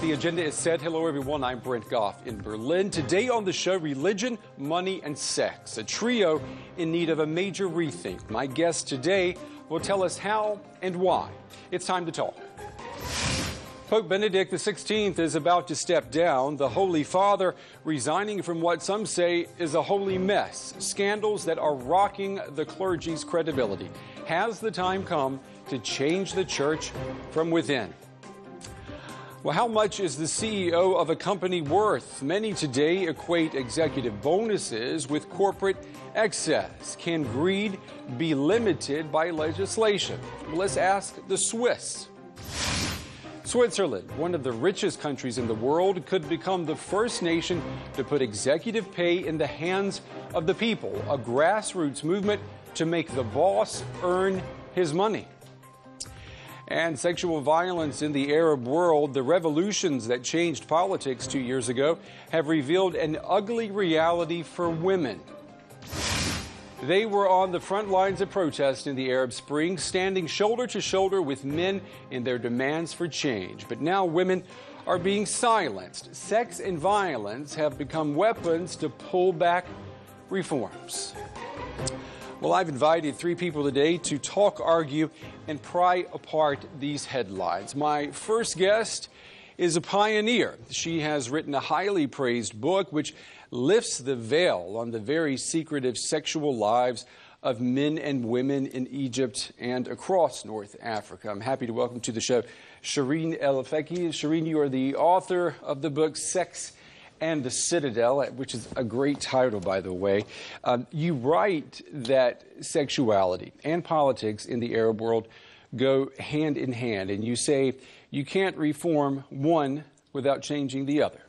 the agenda is set. Hello, everyone. I'm Brent Goff in Berlin. Today on the show, religion, money, and sex, a trio in need of a major rethink. My guest today will tell us how and why. It's time to talk. Pope Benedict XVI is about to step down. The Holy Father resigning from what some say is a holy mess. Scandals that are rocking the clergy's credibility. Has the time come to change the church from within? Well, how much is the CEO of a company worth? Many today equate executive bonuses with corporate excess. Can greed be limited by legislation? Well, let's ask the Swiss. Switzerland, one of the richest countries in the world, could become the first nation to put executive pay in the hands of the people, a grassroots movement to make the boss earn his money. And sexual violence in the Arab world, the revolutions that changed politics 2 years ago have revealed an ugly reality for women. They were on the front lines of protest in the Arab Spring, standing shoulder to shoulder with men in their demands for change. But now women are being silenced. Sex and violence have become weapons to pull back reforms. Well, I've invited three people today to talk, argue, and pry apart these headlines. My first guest is a pioneer. She has written a highly praised book which lifts the veil on the very secretive sexual lives of men and women in Egypt and across North Africa. I'm happy to welcome to the show Shireen El-Feki. Shireen, you are the author of the book Sex and the Citadel, which is a great title, by the way. You write that sexuality and politics in the Arab world go hand in hand, and you say you can't reform one without changing the other.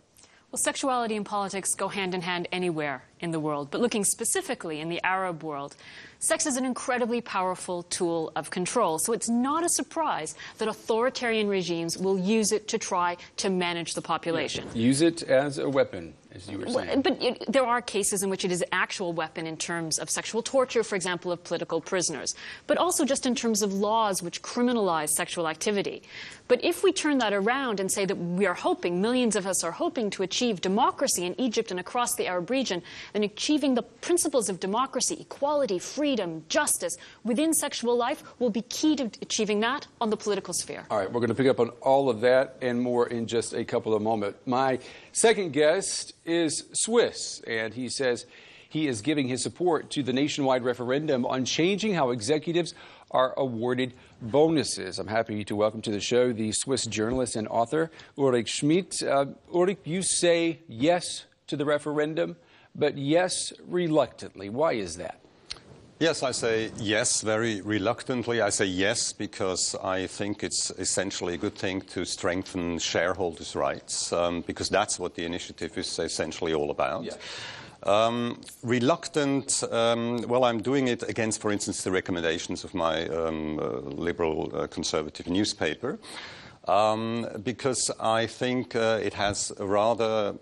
Well, sexuality and politics go hand in hand anywhere in the world, but looking specifically in the Arab world, sex is an incredibly powerful tool of control. So it's not a surprise that authoritarian regimes will use it to try to manage the population. Use it as a weapon, as you were saying. But there are cases in which it is an actual weapon in terms of sexual torture, for example, of political prisoners, but also just in terms of laws which criminalize sexual activity. But if we turn that around and say that we are hoping, millions of us are hoping to achieve democracy in Egypt and across the Arab region, then achieving the principles of democracy, equality, freedom, justice within sexual life will be key to achieving that on the political sphere. All right, we're going to pick up on all of that and more in just a couple of moments. My second guest is Swiss, and he says he is giving his support to the nationwide referendum on changing how executives are awarded bonuses. I'm happy to welcome to the show the Swiss journalist and author Ulrich Schmidt. Ulrich, you say yes to the referendum, but yes reluctantly. Why is that? Yes, I say yes very reluctantly. I say yes because I think it's essentially a good thing to strengthen shareholders' rights, because that's what the initiative is essentially all about. Yeah. Reluctant, well, I'm doing it against, for instance, the recommendations of my liberal conservative newspaper. Because I think it has rather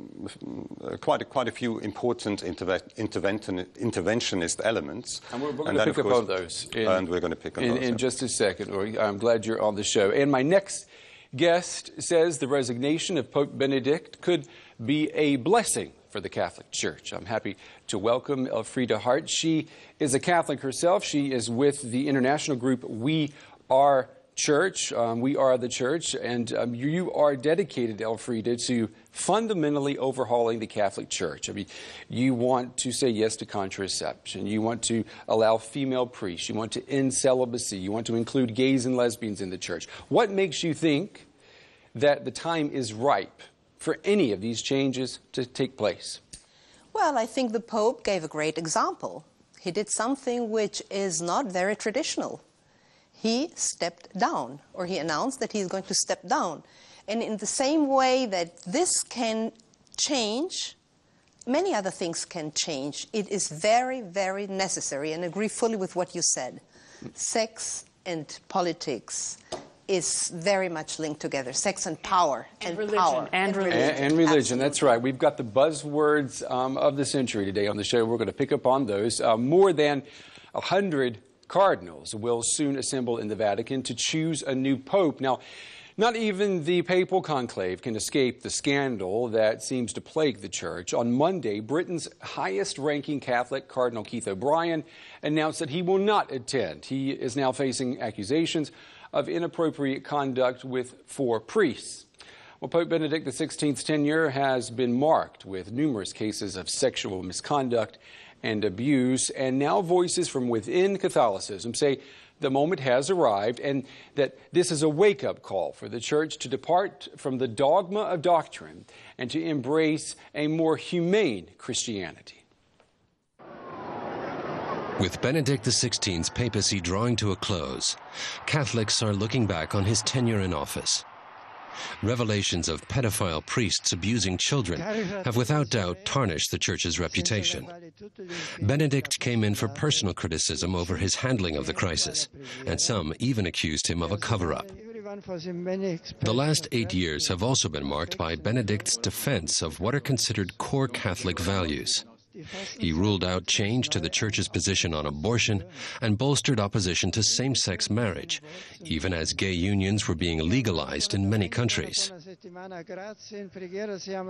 quite a few important interventionist elements. And we're going to pick up on those. And we're going to pick on those. In just a second. I'm glad you're on the show. And my next guest says the resignation of Pope Benedict could be a blessing for the Catholic Church. I'm happy to welcome Elfriede Hart. She is a Catholic herself. She is with the international group We Are Church. We are the church, and you are dedicated, Elfriede, to fundamentally overhauling the Catholic Church. I mean, you want to say yes to contraception. You want to allow female priests. You want to end celibacy. You want to include gays and lesbians in the church. What makes you think that the time is ripe for any of these changes to take place? Well, I think the Pope gave a great example. He did something which is not very traditional. He stepped down, or he announced that he's going to step down. And in the same way that this can change, many other things can change. It is very, very necessary, and I agree fully with what you said. Sex and politics is very much linked together. Sex and power. And religion. And religion. And religion, that's right. We've got the buzzwords of the century today on the show. We're going to pick up on those. More than 100 cardinals will soon assemble in the Vatican to choose a new pope. Now, Not even the papal conclave can escape the scandal that seems to plague the church. On Monday, Britain's highest-ranking Catholic, Cardinal Keith O'Brien, announced that he will not attend. He is now facing accusations of inappropriate conduct with 4 priests. Well, Pope Benedict XVI's tenure has been marked with numerous cases of sexual misconduct and abuse, and now voices from within Catholicism say the moment has arrived and that this is a wake-up call for the Church to depart from the dogma of doctrine and to embrace a more humane Christianity. With Benedict XVI's papacy drawing to a close, Catholics are looking back on his tenure in office. Revelations of pedophile priests abusing children have without doubt tarnished the Church's reputation. Benedict came in for personal criticism over his handling of the crisis, and some even accused him of a cover-up. The last 8 years have also been marked by Benedict's defense of what are considered core Catholic values. He ruled out change to the Church's position on abortion and bolstered opposition to same-sex marriage, even as gay unions were being legalized in many countries.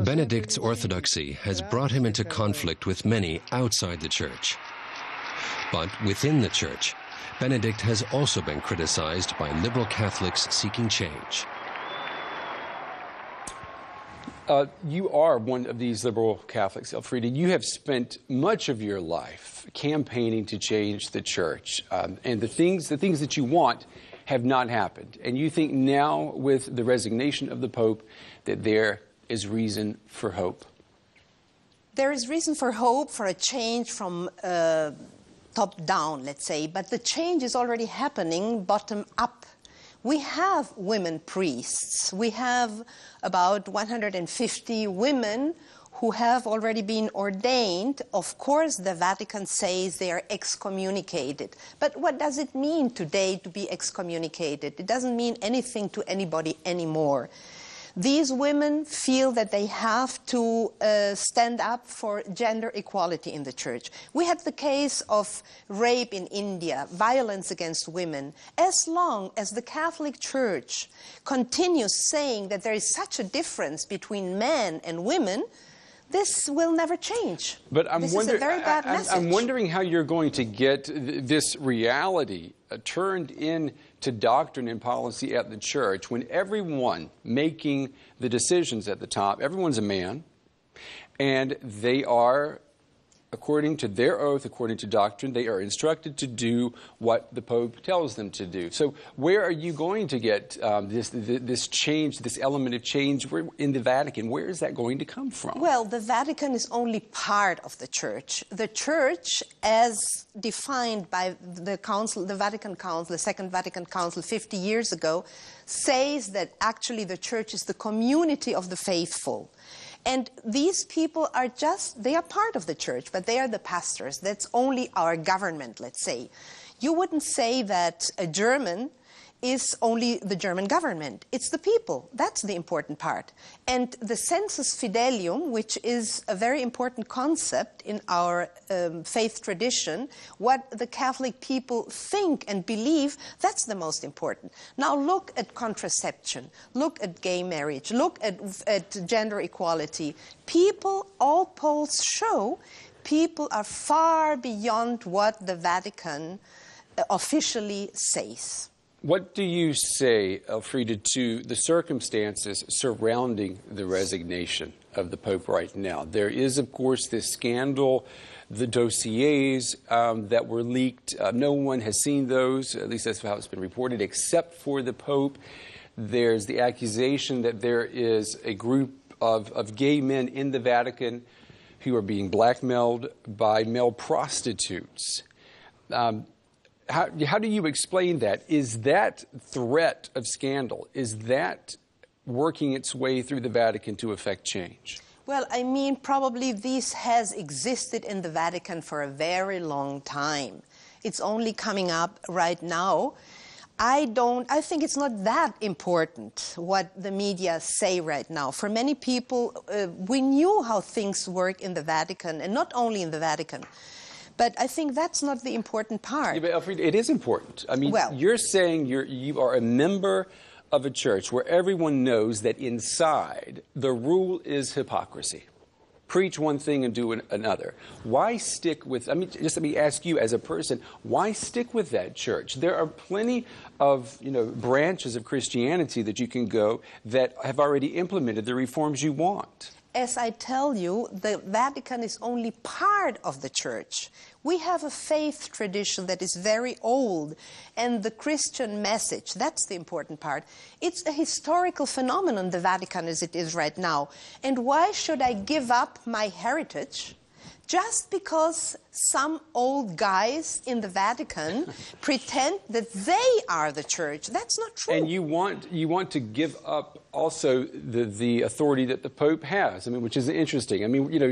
Benedict's orthodoxy has brought him into conflict with many outside the Church. But within the Church, Benedict has also been criticized by liberal Catholics seeking change. You are one of these liberal Catholics, Elfriede. You have spent much of your life campaigning to change the Church, and the things that you want have not happened. And you think now, with the resignation of the Pope, that there is reason for hope? There is reason for hope, for a change from top down, let's say, but the change is already happening bottom up. We have women priests. We have about 150 women who have already been ordained. Of course, the Vatican says they are excommunicated. But what does it mean today to be excommunicated? It doesn't mean anything to anybody anymore. These women feel that they have to stand up for gender equality in the Church. We had the case of rape in India, violence against women. As long as the Catholic Church continues saying that there is such a difference between men and women, this will never change. But this is a very bad message. I'm wondering how you're going to get this reality turned into doctrine and policy at the Church when everyone making the decisions at the top, everyone's a man, and they are, according to their oath, according to doctrine, they are instructed to do what the Pope tells them to do. So where are you going to get this change, this element of change in the Vatican? Where is that going to come from? Well, the Vatican is only part of the Church. The Church, as defined by the Council, the Vatican Council, the Second Vatican Council 50 years ago, says that actually the Church is the community of the faithful. And these people are they are part of the Church, but they are the pastors. That's only our government, let's say. You wouldn't say that a German is only the German government. It's the people. That's the important part. And the sensus fidelium, which is a very important concept in our faith tradition, what the Catholic people think and believe, that's the most important. Now look at contraception, look at gay marriage, look at gender equality. People, all polls show, people are far beyond what the Vatican officially says. What do you say, Elfriede, to the circumstances surrounding the resignation of the Pope right now? There is, of course, this scandal, the dossiers that were leaked. No one has seen those, at least that's how it's been reported, except for the Pope. There's the accusation that there is a group of gay men in the Vatican who are being blackmailed by male prostitutes. How do you explain that? Is that threat of scandal, is that working its way through the Vatican to affect change? Well, I mean, probably this has existed in the Vatican for a very long time. It's only coming up right now. I think it's not that important what the media say right now. For many people, we knew how things work in the Vatican, and not only in the Vatican. But I think that's not the important part. Yeah, but Elfriede, it is important. I mean, well, you're saying you are a member of a church where everyone knows that inside the rule is hypocrisy? Preach one thing and do another. Why stick with, just let me ask you as a person, why stick with that church? There are plenty of, branches of Christianity that you can go that have already implemented the reforms you want. As I tell you, the Vatican is only part of the church. We have a faith tradition that is very old, and the Christian message, that's the important part. It's a historical phenomenon, the Vatican as it is right now. And why should I give up my heritage just because some old guys in the Vatican pretend that they are the church? That's not true. And you want to give up also the authority that the Pope has, which is interesting.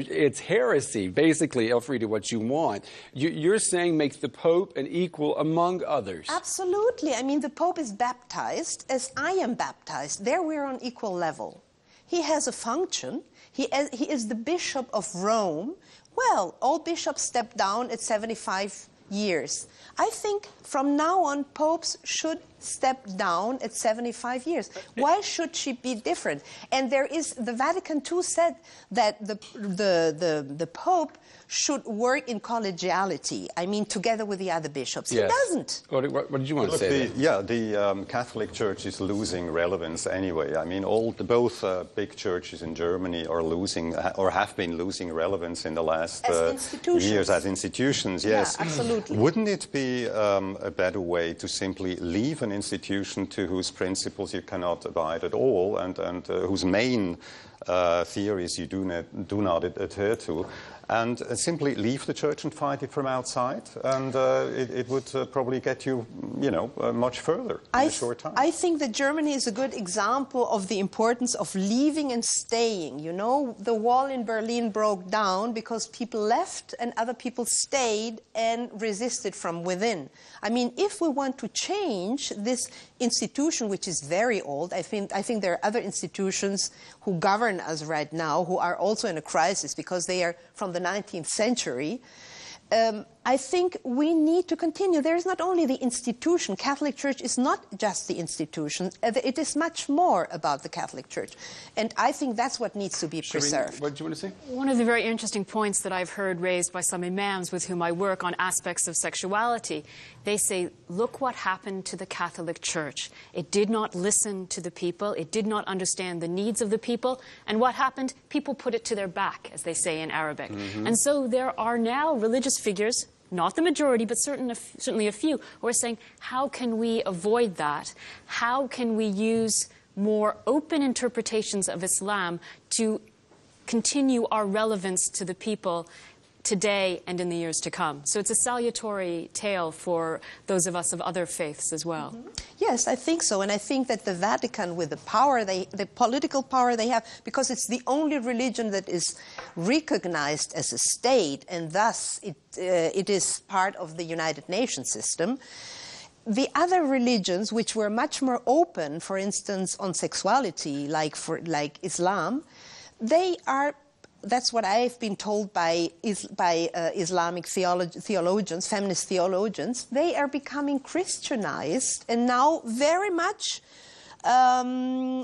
It's heresy, basically, Elfriede, what you want. You're saying make the Pope an equal among others. Absolutely. The Pope is baptized as I am baptized. There we're on equal level. He has a function. He is the Bishop of Rome. Well, all bishops step down at 75 years. I think from now on, popes should step down at 75 years. Why should she be different? And the Vatican II said that the Pope should work in collegiality, together with the other bishops. Yes. He doesn't. What did you want to say? The Catholic Church is losing relevance anyway. Both big churches in Germany are losing, or have been losing relevance in the last years as institutions. Yes, yeah, absolutely. Wouldn't it be a better way to simply leave an institution to whose principles you cannot abide at all, and whose main theories you do not adhere to, and simply leave the church and fight it from outside, and it would probably get you, much further in a short time. I think that Germany is a good example of the importance of leaving and staying. The wall in Berlin broke down because people left and other people stayed and resisted from within. If we want to change this institution, which is very old, I think there are other institutions who govern us right now who are also in a crisis because they are from the 19th century. I think we need to continue. There is not only the institution. Catholic Church is not just the institution. It is much more about the Catholic Church. And I think that's what needs to be preserved. What did you want to say? One of the very interesting points that I've heard raised by some imams with whom I work on aspects of sexuality, they say, look what happened to the Catholic Church. It did not listen to the people. It did not understand the needs of the people. And what happened? People put it to their back, as they say in Arabic. Mm-hmm. And so there are now religious figures, not the majority, but certainly a few, who are saying, how can we avoid that? How can we use more open interpretations of Islam to continue our relevance to the people today and in the years to come? So it's a salutary tale for those of us of other faiths as well. Mm-hmm. Yes, I think so. And I think that the Vatican, with the power, the political power they have, because it's the only religion that is recognized as a state, and thus it is part of the United Nations system. The other religions, which were much more open, for instance, on sexuality, like Islam, they are. That's what I've been told by Islamic theologians, feminist theologians. They are becoming Christianized, and now very much, they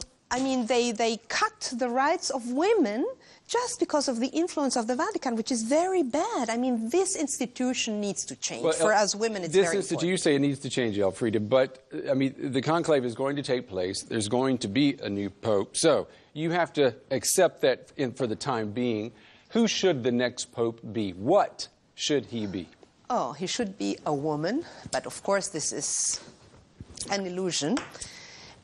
cut the rights of women just because of the influence of the Vatican, which is very bad. This institution needs to change. Well, for us women, it's very important. You say it needs to change, Elfriede, but, the conclave is going to take place. There's going to be a new pope. So you have to accept that for the time being. Who should the next pope be? What should he be? Oh, he should be a woman, but of course this is an illusion.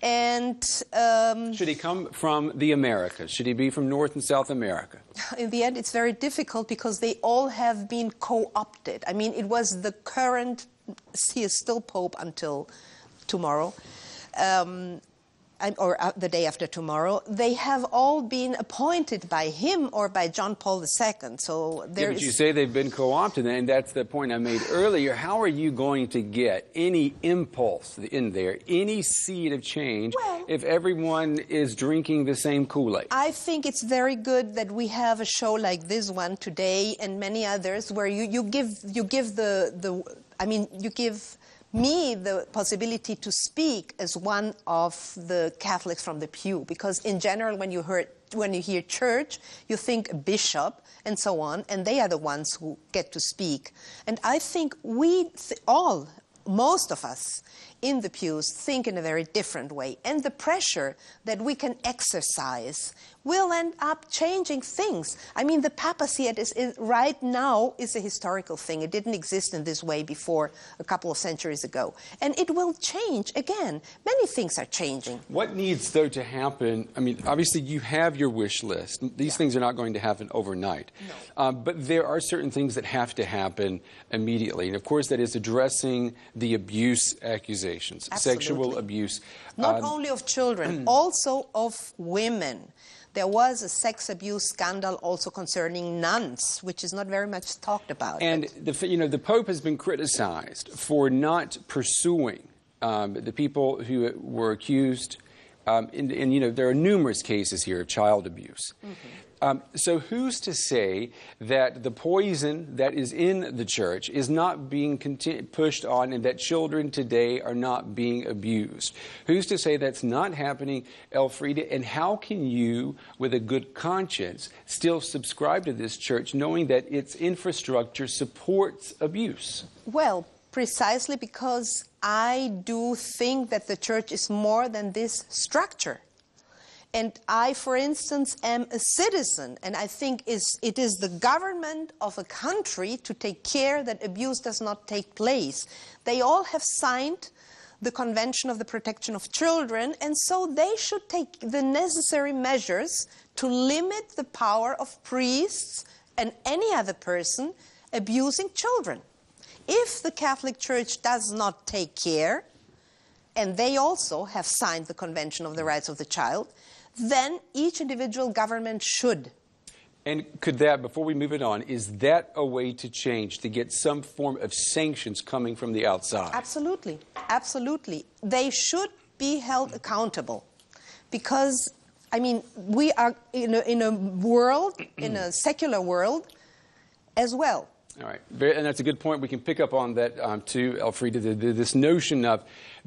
And should he come from the Americas? Should he be from North and South America? In the end, it's very difficult because they all have been co-opted. It was the current, he is still Pope until tomorrow, or the day after tomorrow. They have all been appointed by him or by John Paul II. So there but you say they've been co-opted, and that's the point I made earlier. How are you going to get any impulse in there, any seed of change, if everyone is drinking the same Kool-Aid? I think it's very good that we have a show like this one today and many others where you give me the possibility to speak as one of the Catholics from the pew, because in general, when you hear church, you think a bishop and so on, and they are the ones who get to speak. And I think most of us in the pews think in a very different way. And the pressure that we can exercise will end up changing things. I mean, the papacy right now is a historical thing. It didn't exist in this way before a couple of centuries ago. And it will change again. Many things are changing. What needs, though, to happen? I mean, obviously, you have your wish list. These things are not going to happen overnight. No. But there are certain things that have to happen immediately. And, of course, that is addressing the abuse accusations, Absolutely. Sexual abuse. Not only of children, also of women. There was a sex abuse scandal also concerning nuns, which is not very much talked about. And the Pope has been criticized for not pursuing the people who were accused. And there are numerous cases here of child abuse. So who's to say that the poison that is in the church is not being pushed on and that children today are not being abused? Who's to say that's not happening, Elfriede? And how can you, with a good conscience, still subscribe to this church knowing that its infrastructure supports abuse? Well, precisely because I do think that the church is more than this structure. And I, for instance, am a citizen, and I think it is the government of a country to take care that abuse does not take place. They all have signed the Convention of the Protection of Children, and so they should take the necessary measures to limit the power of priests and any other person abusing children. If the Catholic Church does not take care, and they also have signed the Convention of the Rights of the Child, then each individual government should. And could that, before we move it on, is that a way to change, to get some form of sanctions coming from the outside? Absolutely. Absolutely. They should be held accountable because, I mean, we are in a world, in a secular world as well. All right. And that's a good point. We can pick up on that too, Elfriede, this notion of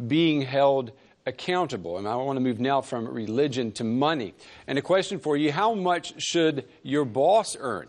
being held accountable. And I want to move now from religion to money. And a question for you, how much should your boss earn?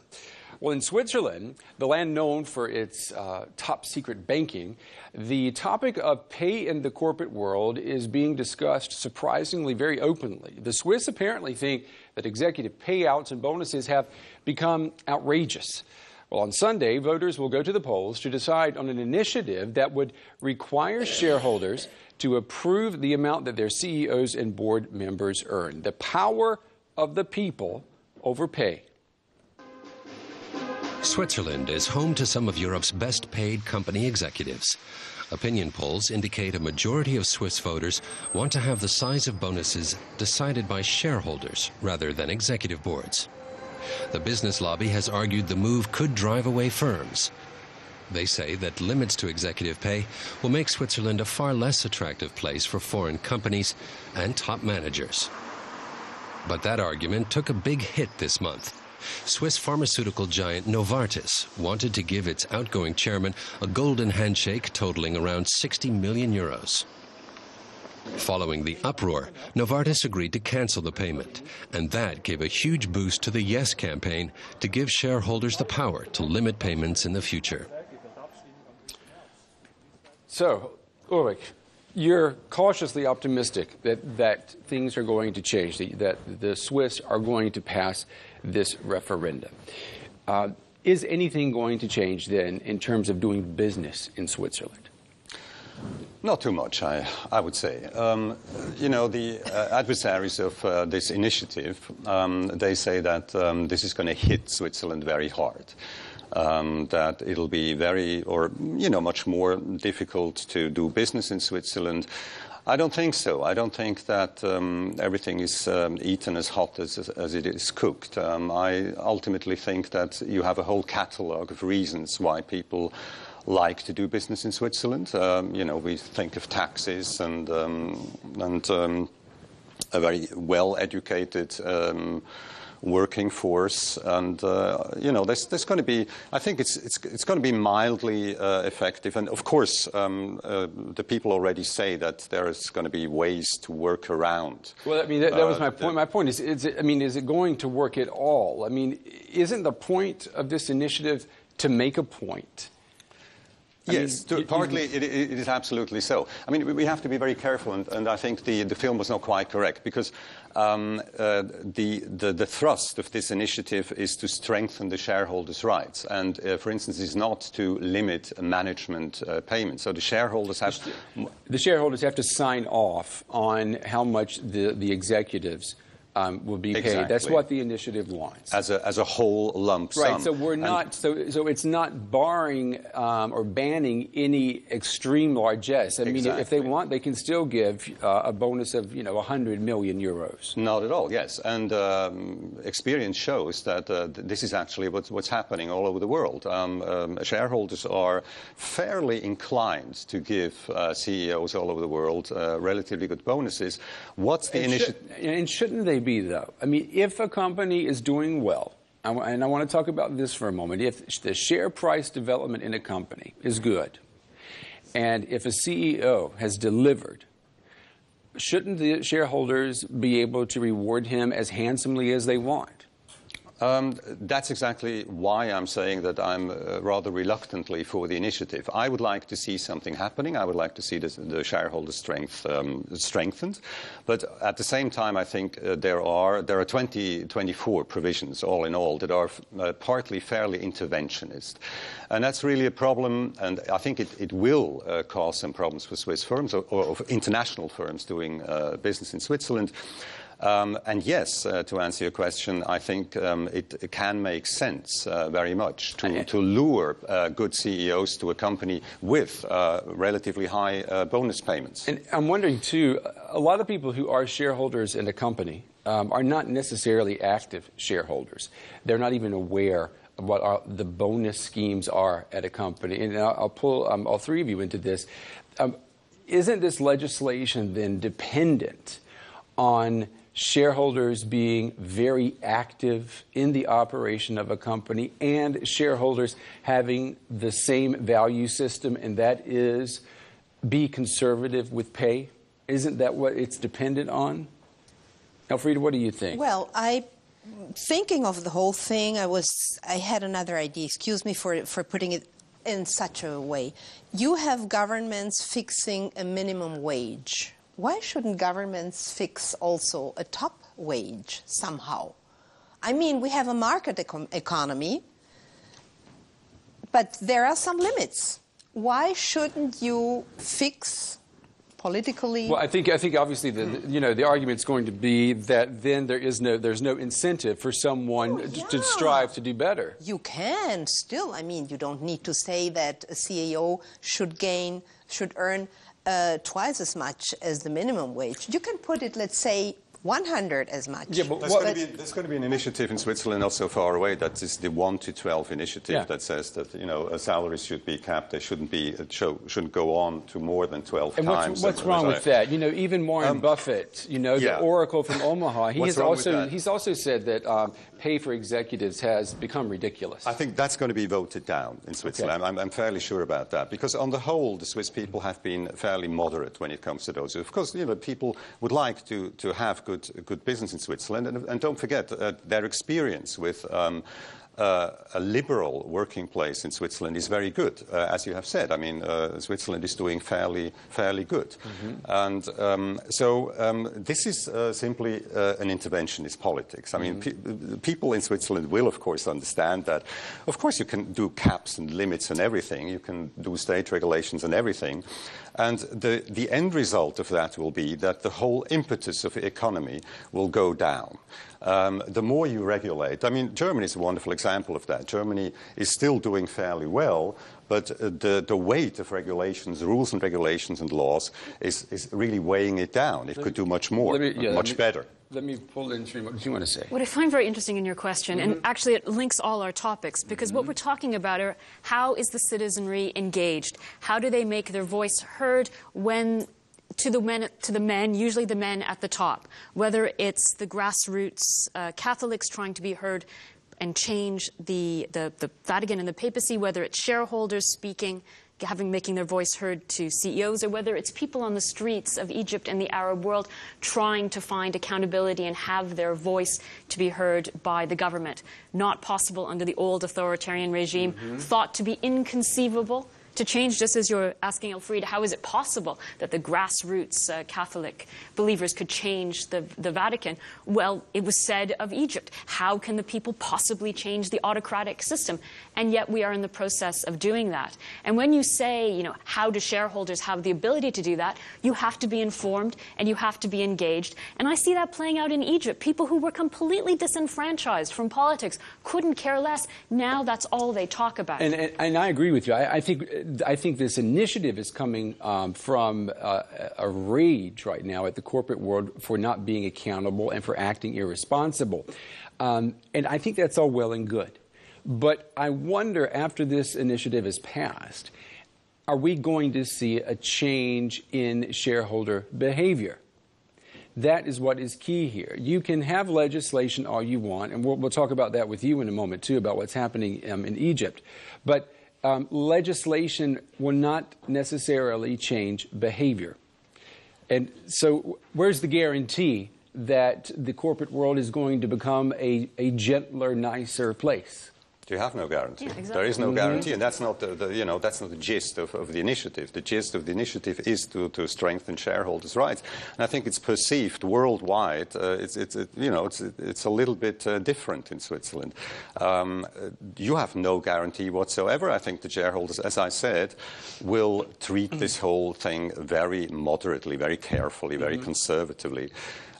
Well, in Switzerland, the land known for its top secret banking, the topic of pay in the corporate world is being discussed surprisingly very openly. The Swiss apparently think that executive payouts and bonuses have become outrageous. Well, on Sunday, voters will go to the polls to decide on an initiative that would require shareholders to approve the amount that their CEOs and board members earn. The power of the people over pay. Switzerland is home to some of Europe's best-paid company executives. Opinion polls indicate a majority of Swiss voters want to have the size of bonuses decided by shareholders rather than executive boards. The business lobby has argued the move could drive away firms. They say that limits to executive pay will make Switzerland a far less attractive place for foreign companies and top managers. But that argument took a big hit this month. Swiss pharmaceutical giant Novartis wanted to give its outgoing chairman a golden handshake totaling around 60 million euros. Following the uproar, Novartis agreed to cancel the payment, and that gave a huge boost to the Yes campaign to give shareholders the power to limit payments in the future. So, Ulrich, you're cautiously optimistic that things are going to change, that the Swiss are going to pass this referendum. Is anything going to change then in terms of doing business in Switzerland? Not too much, I would say. The adversaries of this initiative, they say that this is going to hit Switzerland very hard. That it'll be much more difficult to do business in Switzerland. I don't think so. I don't think that everything is eaten as hot as it is cooked. I ultimately think that you have a whole catalogue of reasons why people like to do business in Switzerland. We think of taxes and a very well-educated working force, and there's going to be. I think it's going to be mildly effective, and of course, the people already say that there is going to be ways to work around. Well, I mean, that was my point. My point is it going to work at all? I mean, isn't the point of this initiative to make a point? Yes, partly it is absolutely so. I mean, we have to be very careful, and I think the film was not quite correct, because the thrust of this initiative is to strengthen the shareholders' rights, and, for instance, is not to limit management payments. So the shareholders have to sign off on how much the executives will be paid. Exactly. That's what the initiative wants. As a whole lump sum. Right. So we're not. So it's not barring or banning any extreme largesse. I mean, if they want, they can still give a bonus of 100 million euros. Not at all. Yes, and experience shows that this is actually what's happening all over the world. Shareholders are fairly inclined to give CEOs all over the world relatively good bonuses. What's the initiative? And shouldn't they be, though? I mean, if a company is doing well, and I want to talk about this for a moment, if the share price development in a company is good, and if a CEO has delivered, shouldn't the shareholders be able to reward him as handsomely as they want? That's exactly why I'm saying that I'm rather reluctantly for the initiative. I would like to see something happening. I would like to see the shareholder strength strengthened. But at the same time, I think there are 24 provisions, all in all, that are partly fairly interventionist. And that's really a problem, and I think it will cause some problems for Swiss firms or international firms doing business in Switzerland. And yes, to answer your question, I think it can make sense very much to lure good CEOs to a company with relatively high bonus payments. And I'm wondering, too, a lot of people who are shareholders in a company are not necessarily active shareholders. They're not even aware of what the bonus schemes are at a company. And I'll pull all three of you into this. Isn't this legislation then dependent on shareholders being very active in the operation of a company and shareholders having the same value system, and that is be conservative with pay? Isn't that what it's dependent on? Elfriede, what do you think? Well, thinking of the whole thing, I had another idea. Excuse me for putting it in such a way. You have governments fixing a minimum wage. Why shouldn't governments fix also a top wage somehow? I mean, we have a market economy, but there are some limits. Why shouldn't you fix politically? Well, I think obviously the argument's going to be that then there's no incentive for someone to strive to do better. You can still. I mean, you don't need to say that a CEO should earn twice as much as the minimum wage. You can put it, let's say, 100 as much. Yeah, but there's going to be an initiative in Switzerland not so far away. That is the 1 to 12 initiative that says that salaries should be capped. They shouldn't go on to more than 12 times. What's wrong with that? Even Warren Buffett, the Oracle from Omaha, he's also said that pay for executives has become ridiculous. I think that's going to be voted down in Switzerland. Okay. I'm fairly sure about that, because on the whole, the Swiss people have been fairly moderate when it comes to those. Of course, people would like to have good business in Switzerland, and don't forget their experience with a liberal working place in Switzerland is very good, as you have said. I mean, Switzerland is doing fairly good. Mm-hmm. And so this is simply an interventionist politics. I mean, people in Switzerland will, of course, understand that, of course, you can do caps and limits and everything. You can do state regulations and everything. And the end result of that will be that the whole impetus of the economy will go down. The more you regulate, I mean, Germany is a wonderful example of that. Germany is still doing fairly well, but the weight of regulations, rules and regulations and laws is really weighing it down. It could do much more, much better. Let me pull in Sri. What do you want to say? What I find very interesting in your question, and actually it links all our topics, because what we're talking about are how is the citizenry engaged? How do they make their voice heard when to the men, usually the men at the top, whether it's the grassroots Catholics trying to be heard and change the Vatican and the papacy, whether it's shareholders speaking, making their voice heard to CEOs, or whether it's people on the streets of Egypt and the Arab world trying to find accountability and have their voice to be heard by the government. Not possible under the old authoritarian regime, thought to be inconceivable to change. Just as you're asking, Elfriede, how is it possible that the grassroots Catholic believers could change the Vatican? Well, it was said of Egypt. How can the people possibly change the autocratic system? And yet we are in the process of doing that. And when you say, you know, how do shareholders have the ability to do that, you have to be informed and you have to be engaged. And I see that playing out in Egypt. People who were completely disenfranchised from politics couldn't care less. Now that's all they talk about. And I agree with you. I think this initiative is coming from a rage right now at the corporate world for not being accountable and for acting irresponsible. And I think that's all well and good. But I wonder, after this initiative is passed, are we going to see a change in shareholder behavior? That is what is key here. You can have legislation all you want, and we'll talk about that with you in a moment, too, about what's happening in Egypt. But legislation will not necessarily change behavior. And so where's the guarantee that the corporate world is going to become a gentler, nicer place? You have no guarantee. Yeah, exactly. There is no guarantee, and that's not that's not the gist of the initiative. The gist of the initiative is to strengthen shareholders' rights, and I think it's perceived worldwide. It's a little bit different in Switzerland. You have no guarantee whatsoever. I think the shareholders, as I said, will treat this whole thing very moderately, very carefully, very conservatively.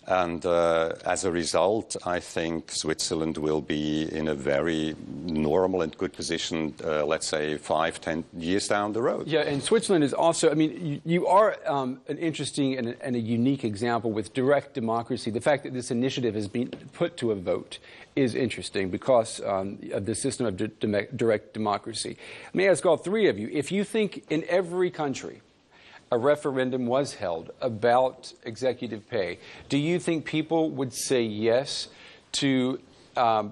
And as a result, I think Switzerland will be in a very normal and good position, let's say, 5-10 years down the road. Yeah, and Switzerland is also, I mean, you are an interesting and a unique example with direct democracy. The fact that this initiative has been put to a vote is interesting because of the system of direct democracy. Let me ask all three of you, if you think in every country a referendum was held about executive pay, do you think people would say yes to a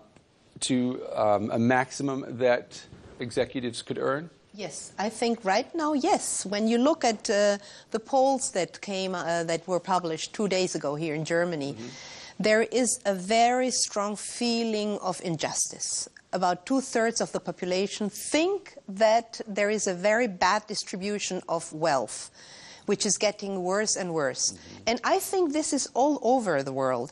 maximum that executives could earn? Yes, I think right now, yes. When you look at the polls that that were published 2 days ago here in Germany, there is a very strong feeling of injustice. About 2/3 of the population think that there is a very bad distribution of wealth, which is getting worse and worse. And I think this is all over the world.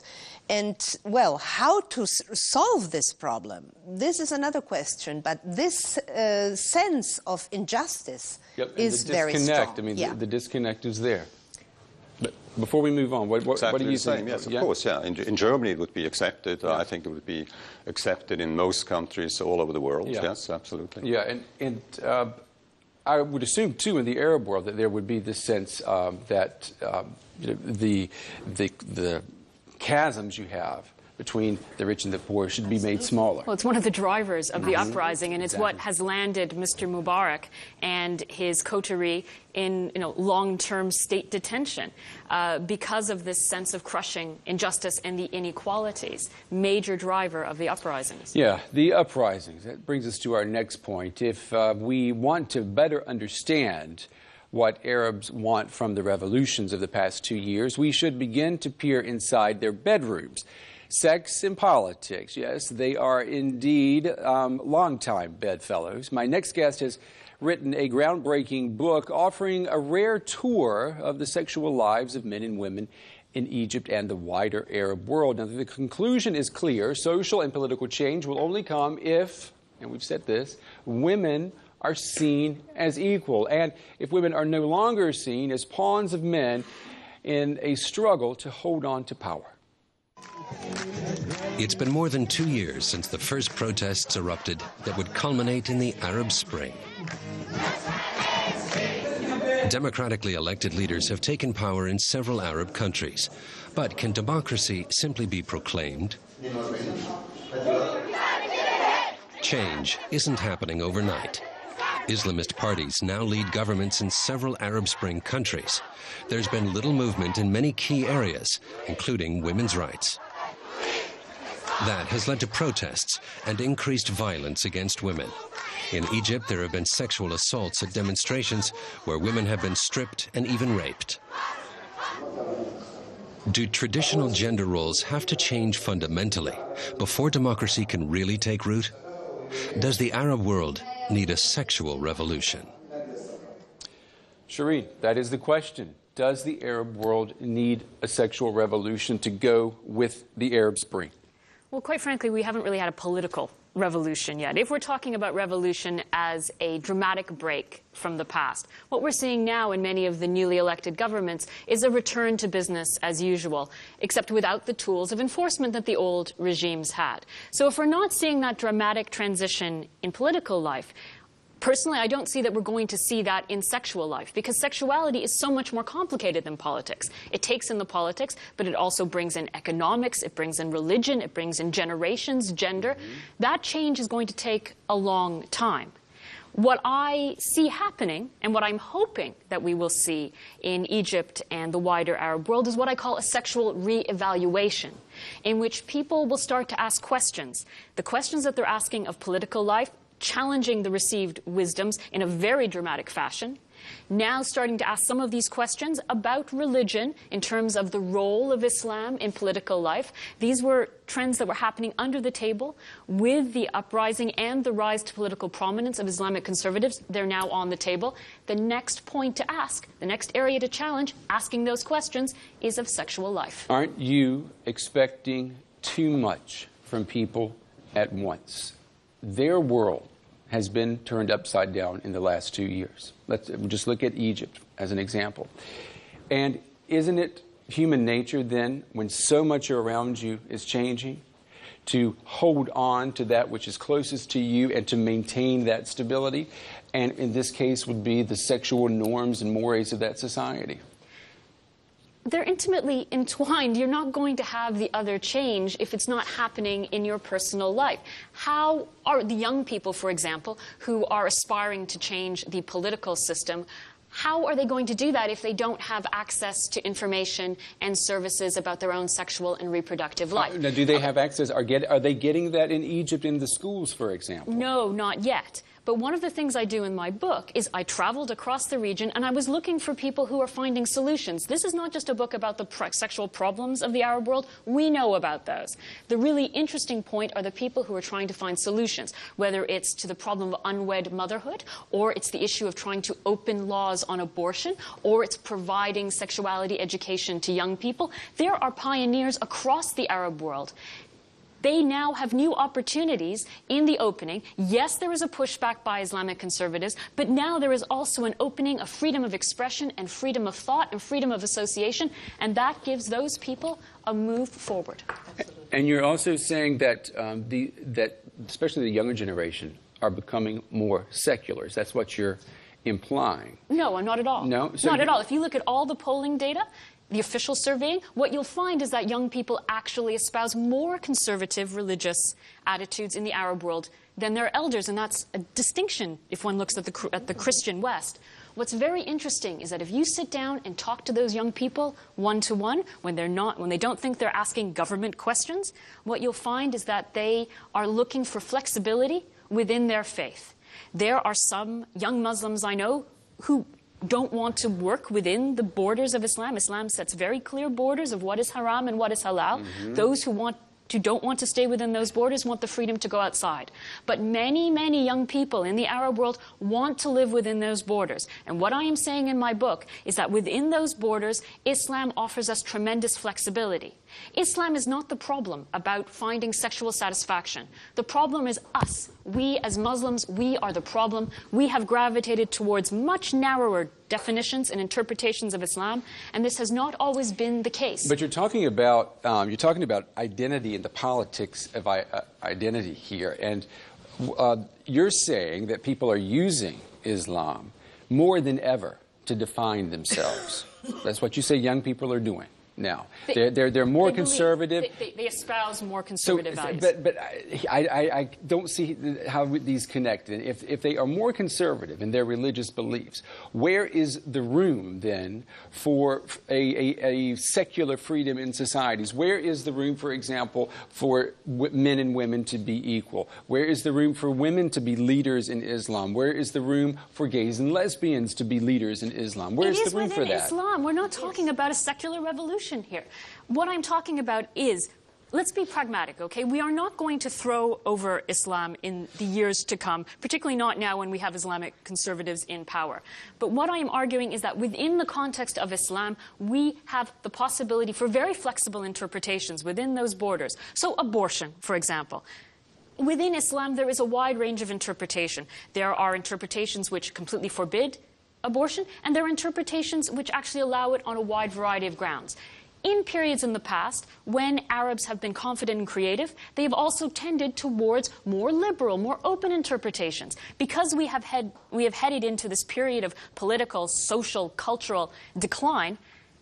And, well, how to solve this problem? This is another question. But this sense of injustice is very strong. I mean, the disconnect is there. But before we move on, what do you think? Yes, of course, yeah. In Germany, it would be accepted. I think it would be accepted in most countries all over the world. Yeah. Yes, absolutely. Yeah, and I would assume, too, in the Arab world that there would be this sense that the chasms you have between the rich and the poor should be made smaller. Well, it's one of the drivers of the uprising, and it's what has landed Mr. Mubarak and his coterie in long-term state detention because of this sense of crushing injustice and the inequalities. Major driver of the uprisings. Yeah, the uprisings. That brings us to our next point. If we want to better understand what Arabs want from the revolutions of the past 2 years, we should begin to peer inside their bedrooms. Sex and politics, yes, they are indeed long-time bedfellows. My next guest has written a groundbreaking book offering a rare tour of the sexual lives of men and women in Egypt and the wider Arab world. Now, the conclusion is clear. Social and political change will only come if, and we've said this, women are seen as equal, and if women are no longer seen as pawns of men in a struggle to hold on to power. It's been more than 2 years since the first protests erupted that would culminate in the Arab Spring. Democratically elected leaders have taken power in several Arab countries. But can democracy simply be proclaimed? Change isn't happening overnight. Islamist parties now lead governments in several Arab Spring countries. There's been little movement in many key areas, including women's rights. That has led to protests and increased violence against women. In Egypt, there have been sexual assaults at demonstrations where women have been stripped and even raped. Do traditional gender roles have to change fundamentally before democracy can really take root? Does the Arab world need a sexual revolution? Shireen, that is the question. Does the Arab world need a sexual revolution to go with the Arab Spring? Well, quite frankly, we haven't really had a political revolution yet. If we're talking about revolution as a dramatic break from the past, what we're seeing now in many of the newly elected governments is a return to business as usual, except without the tools of enforcement that the old regimes had. So if we're not seeing that dramatic transition in political life, personally, I don't see that we're going to see that in sexual life, because sexuality is so much more complicated than politics. It takes in the politics, but it also brings in economics, it brings in religion, it brings in generations, gender. That change is going to take a long time. What I see happening, and what I'm hoping that we will see in Egypt and the wider Arab world, is what I call a sexual re-evaluation, in which people will start to ask questions. The questions that they're asking of political life, challenging the received wisdoms in a very dramatic fashion, now starting to ask some of these questions about religion in terms of the role of Islam in political life. These were trends that were happening under the table with the uprising and the rise to political prominence of Islamic conservatives. They're now on the table. The next point to ask, the next area to challenge, asking those questions, is of sexual life. Aren't you expecting too much from people at once? Their world has been turned upside down in the last 2 years. Let's just look at Egypt as an example. And isn't it human nature then, when so much around you is changing, to hold on to that which is closest to you and to maintain that stability? And in this case would be the sexual norms and mores of that society. They're intimately entwined. You're not going to have the other change if it's not happening in your personal life. How are the young people, for example, who are aspiring to change the political system, how are they going to do that if they don't have access to information and services about their own sexual and reproductive life? Now, do they have access? Are they getting that in Egypt in the schools, for example? No, not yet. But one of the things I do in my book is I traveled across the region and I was looking for people who are finding solutions. This is not just a book about the sexual problems of the Arab world. We know about those. The really interesting point are the people who are trying to find solutions, whether it's to the problem of unwed motherhood, or it's the issue of trying to open laws on abortion, or it's providing sexuality education to young people. There are pioneers across the Arab world. They now have new opportunities in the opening. Yes, there is a pushback by Islamic conservatives, but now there is also an opening of freedom of expression and freedom of thought and freedom of association, and that gives those people a move forward. And you're also saying that, that especially the younger generation are becoming more seculars. That's what you're implying. No, not at all. No? So not at all. If you look at all the polling data, the official surveying, what you'll find is that young people actually espouse more conservative religious attitudes in the Arab world than their elders, and that's a distinction if one looks at the Christian West. What's very interesting is that if you sit down and talk to those young people one-to-one, when they don't think they're asking government questions, what you'll find is that they are looking for flexibility within their faith. There are some young Muslims I know who don't want to work within the borders of Islam. Islam sets very clear borders of what is haram and what is halal. Those who don't want to stay within those borders want the freedom to go outside. But many, many young people in the Arab world want to live within those borders. And what I am saying in my book is that within those borders, Islam offers us tremendous flexibility. Islam is not the problem about finding sexual satisfaction. The problem is us. We as Muslims, we are the problem. We have gravitated towards much narrower definitions and interpretations of Islam, and this has not always been the case. But you're talking about identity and the politics of identity here, and you're saying that people are using Islam more than ever to define themselves. That's what you say young people are doing. now. They're more conservative. They espouse more conservative values. But I don't see how these connect. And if they are more conservative in their religious beliefs, where is the room then for a secular freedom in societies? Where is the room, for example, for men and women to be equal? Where is the room for women to be leaders in Islam? Where is the room for gays and lesbians to be leaders in Islam? Where is the room for that? It is within Islam. We're not talking about a secular revolution here. What I'm talking about is, let's be pragmatic, okay? We are not going to throw over Islam in the years to come, particularly not now when we have Islamic conservatives in power. But what I am arguing is that within the context of Islam, we have the possibility for very flexible interpretations within those borders. So abortion, for example. Within Islam, there is a wide range of interpretation. There are interpretations which completely forbid abortion, and there are interpretations which actually allow it on a wide variety of grounds. In periods in the past, when Arabs have been confident and creative, they have also tended towards more liberal, more open interpretations. Because we have headed into this period of political, social, cultural decline,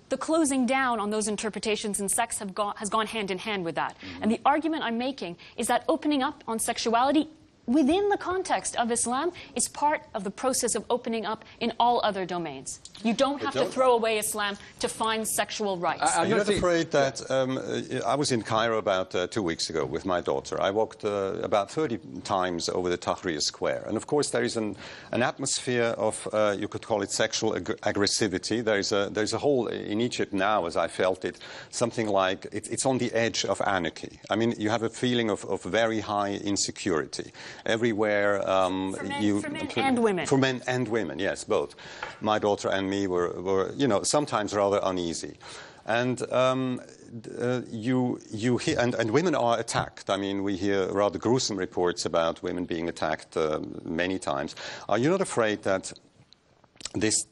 the closing down on those interpretations in sex has gone hand in hand with that. And the argument I'm making is that opening up on sexuality within the context of Islam is part of the process of opening up in all other domains. You don't have to throw away Islam to find sexual rights. I'm not afraid that I was in Cairo about 2 weeks ago with my daughter. I walked about 30 times over the Tahrir Square. And of course there is an atmosphere of, you could call it sexual aggressivity. There's a whole, in Egypt now, as I felt it, something like, it's on the edge of anarchy. I mean, you have a feeling of very high insecurity. Everywhere, for men and women. For men and women, yes, both. My daughter and me were sometimes rather uneasy, and you hear, and women are attacked. I mean, we hear rather gruesome reports about women being attacked many times. Are you not afraid that these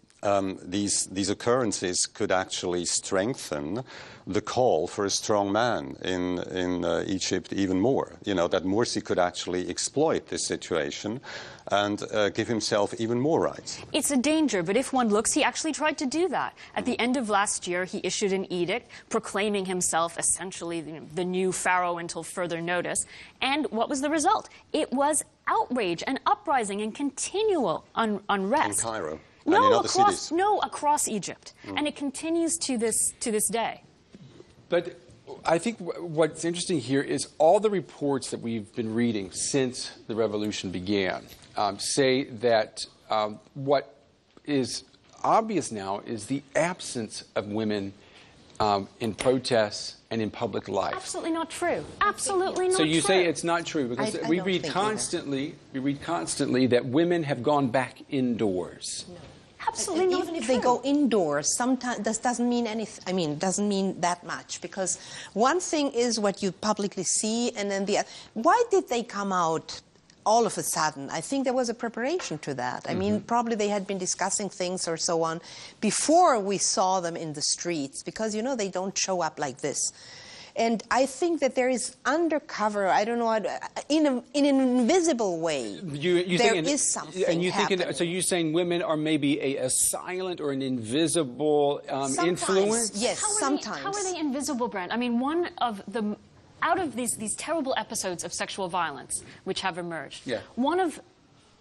occurrences could actually strengthen the call for a strong man in Egypt even more? You know, that Morsi could actually exploit this situation and give himself even more rights. It's a danger, but if one looks, he actually tried to do that. At the end of last year, he issued an edict proclaiming himself essentially the new pharaoh until further notice. And what was the result? It was outrage and uprising and continual unrest. In Cairo. Across Egypt. And it continues to this day. But I think what's interesting here is all the reports that we've been reading since the revolution began say that what is obvious now is the absence of women in protests and in public life. Absolutely not true. Absolutely not true. So you say it's not true because we read constantly that women have gone back indoors. No. Absolutely not even if true. they go indoors, sometimes this doesn't mean anything. I mean, doesn't mean that much, because one thing is what you publicly see, and then the other. Why did they come out all of a sudden? I think there was a preparation to that. I mean, probably they had been discussing things or so on before we saw them in the streets, because they don't show up like this. And I think that there is undercover, I don't know, in an invisible way, there is something happening. So you're saying women are maybe a silent or an invisible influence? Yes, sometimes. How are they invisible, Brent? I mean, out of these terrible episodes of sexual violence which have emerged, one of,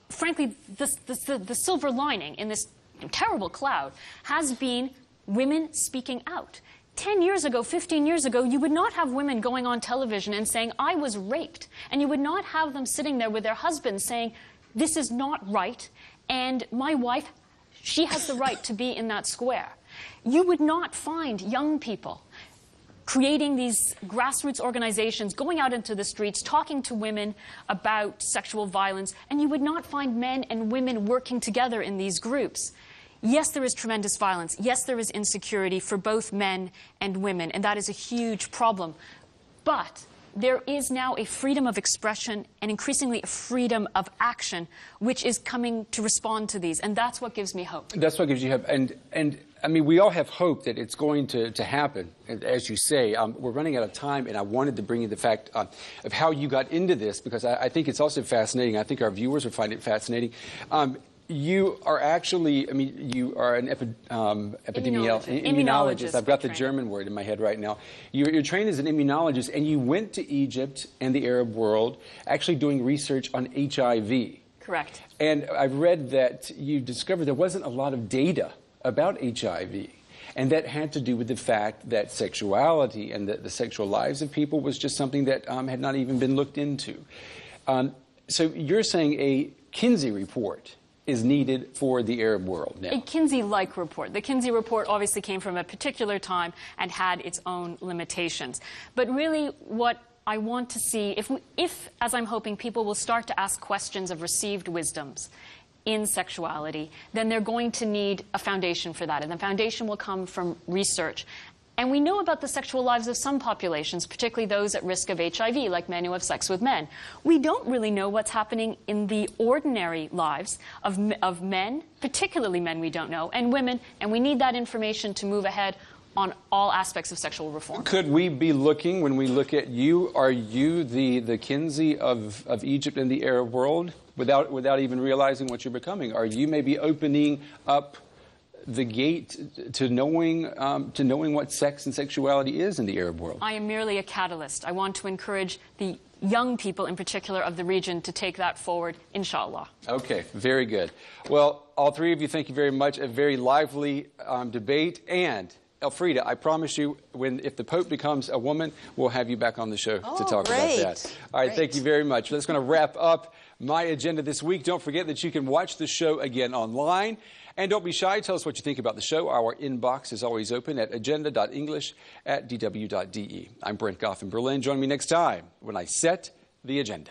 frankly, the silver lining in this terrible cloud has been women speaking out. 10 years ago, 15 years ago, you would not have women going on television and saying, I was raped. And you would not have them sitting there with their husbands saying, this is not right, and my wife, she has the right to be in that square. You would not find young people creating these grassroots organizations, going out into the streets, talking to women about sexual violence, and you would not find men and women working together in these groups. Yes, there is tremendous violence. Yes, there is insecurity for both men and women, and that is a huge problem. But there is now a freedom of expression and increasingly a freedom of action which is coming to respond to these, and that's what gives me hope. That's what gives you hope. And I mean, we all have hope that it's going to happen. And as you say, we're running out of time, and I wanted to bring you the fact of how you got into this, because I think it's also fascinating. I think our viewers will find it fascinating. You are actually, I mean, you are an immunologist. I've got the German word in my head right now. You're trained as an immunologist, and you went to Egypt and the Arab world actually doing research on HIV. Correct. And I've read that you discovered there wasn't a lot of data about HIV. And that had to do with the fact that sexuality and the sexual lives of people was just something that had not even been looked into. So you're saying a Kinsey report is needed for the Arab world now. A Kinsey-like report. The Kinsey report obviously came from a particular time and had its own limitations. But really what I want to see, if, as I'm hoping, people will start to ask questions of received wisdoms in sexuality, then they're going to need a foundation for that. And the foundation will come from research. And we know about the sexual lives of some populations, particularly those at risk of HIV, like men who have sex with men. We don't really know what's happening in the ordinary lives of men, particularly men we don't know, and women, and we need that information to move ahead on all aspects of sexual reform. Could we be looking, when we look at you, are you the Kinsey of Egypt and the Arab world, without even realizing what you're becoming? Are you maybe opening up the gate to knowing what sex and sexuality is in the Arab world? I am merely a catalyst. I want to encourage the young people in particular of the region to take that forward, inshallah. Okay, very good. Well, all three of you, thank you very much. A very lively debate. And Elfriede, I promise you, if the Pope becomes a woman, we'll have you back on the show to talk about that. All right, thank you very much. That's going to wrap up my agenda this week. Don't forget that you can watch the show again online. And don't be shy. Tell us what you think about the show. Our inbox is always open at agenda.english@dw.de. I'm Brent Goff in Berlin. Join me next time when I set the agenda.